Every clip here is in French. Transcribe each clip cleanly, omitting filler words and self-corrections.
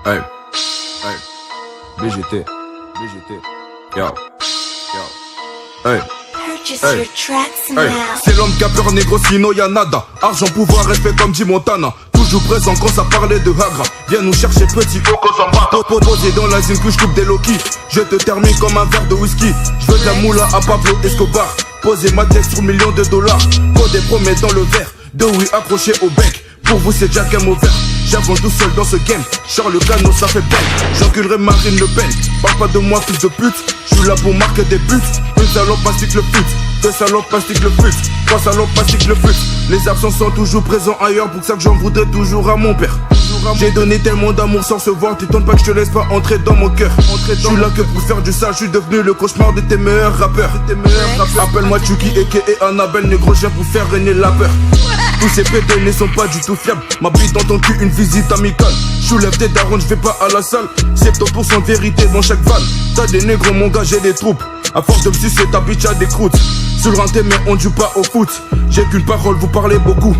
Hey, hey, BGT, yo, hey. Hey. Hey. C'est l'homme qui a peur négro, sinon y'a nada. Argent, pouvoir, respect comme dit Montana. Toujours présent quand ça parlait de Hagra. Viens nous chercher petit Coco Zambata. Posé dans la zine que je coupe des Loki. Je te termine comme un verre de whisky. Je veux de la moula à Pablo Escobar. Poser ma tête sur millions de dollars. Code des promesses dans le verre. De oui accroché au bec. Pour vous c'est déjà game over. J'avance tout seul dans ce game. Charles Cano ça fait belle. J'enculerai Marine Le Pen. Parle pas de moi fils de pute. Je suis là pour marquer des buts. Une salope mastique le pute. Deux salopes mastique le pute. Trois salopes mastique le pute. Les absents sont toujours présents ailleurs. Pour ça que j'en voudrais toujours à mon père. J'ai donné tellement d'amour sans se voir. Tu tentes pas que je te laisse pas entrer dans mon cœur. Je suis là que pour faire du sale. Je suis devenu le cauchemar de tes meilleurs rappeurs. Appelle-moi Chucky et Annabelle. Négro je viens pour faire régner la peur. Tous ces pédés ne sont pas du tout fiables. Ma bite dans ton cul, une visite amicale. J'soulève tes darons, je vais pas à la salle. 70% de vérité dans chaque vanne. T'as des négros, mon gars, j'ai des troupes. À force de me sucer, ta bitch a des croûtes. Sur le renté, mais on ne joue pas au foot. J'ai qu'une parole, vous parlez beaucoup.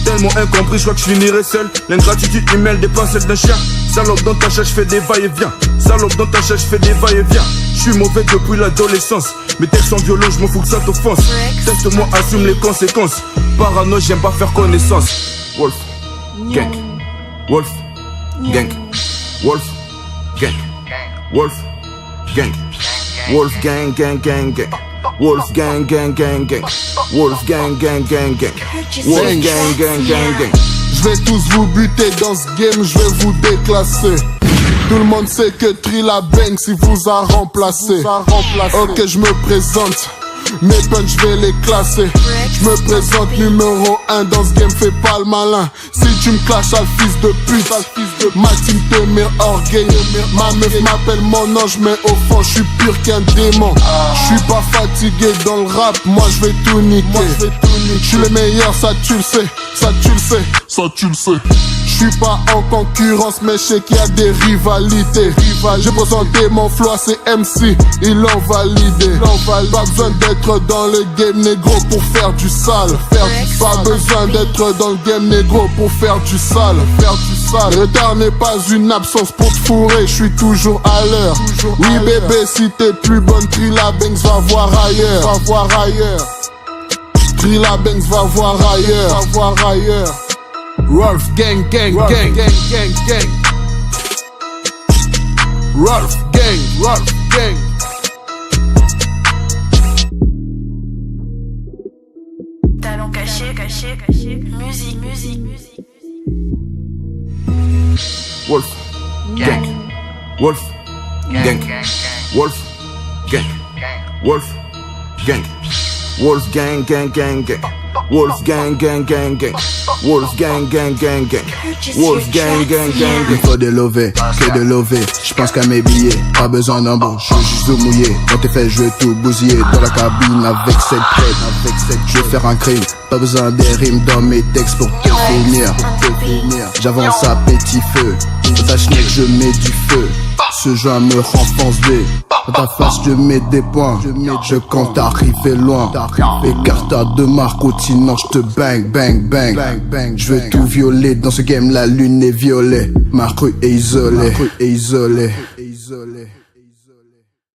Tellement incompris, je crois que je finirai seul. L'ingratitude humaine dépasse celle d'un chien. Salope dans ta chaise, je fais des va-et-vient. Salope dans ta chaise, je fais des va-et-vient. Je suis mauvais depuis l'adolescence. Mes textes sont violents, je m'en fous que ça t'offense. Teste-moi, assume les conséquences. Parano, j'aime pas faire connaissance. Wolf, gang. Wolf, gang. Wolf, gang. Wolf, gang. Wolf, gang, gang, gang, gang. Wolf, gang, gang, gang, gang. Wolf, gang, gang, gang, gang. Wolf, gang, gang, gang, gang. Je vais tous vous buter dans ce game, je vais vous déclasser. Tout le monde sait que Trilla Bang si vous a remplacé. Ok, je me présente. Mes punch, je vais les classer. Je me présente numéro 1 dans ce game, fais pas le malin. Si tu me clashes, sale fils de pute, ma team te met hors game. Ma meuf m'appelle mon ange, mais au fond, je suis pur qu'un démon. Je suis pas fatigué dans le rap, moi je vais tout niquer. Je suis le meilleur, ça tu le sais, ça tu le sais, ça tu le sais. Je suis pas en concurrence, mais je sais qu'il y a des rivalités. J'ai présenté mon flow à ces MC, ils l'ont validé. Pas besoin d'être dans le game négro pour faire du sale. Pas besoin d'être dans le game négro pour faire du sale. Le retard n'est pas une absence pour te fourrer, je suis toujours à l'heure. Oui bébé, si t'es plus bonne, Trilla Banks va voir ailleurs. Trilla Banks va voir ailleurs. Rolf gang gang gang gang gang gang. Rolf gang. Talent caché. Musique. Wolf, gang. Wolf, gang. Wolf, gang. Wolf, gang. Wolf, gang, gang, gang, gang. Wolf, gang, gang, gang, gang. Wolf, gang, gang, gang, gang. Wolf, gang, gang, gang. Il faut de lover, que de lover. J'pense qu'à mes billets, pas besoin d'un bon. Je veux juste de mouiller. Quand t'es fait, je vais tout bousiller. Dans la cabine avec cette tête, je vais faire un crime. Pas besoin des rimes dans mes textes pour te finir. J'avance à petit feu. Dans ta schneck, je mets du feu. Ce joint me rend foncé. Dans ta face, je mets des points. Je compte arriver loin. Écarte de ma routine, je te bang, bang, bang. Je veux tout violer. Dans ce game, la lune est violet. Ma rue est isolée.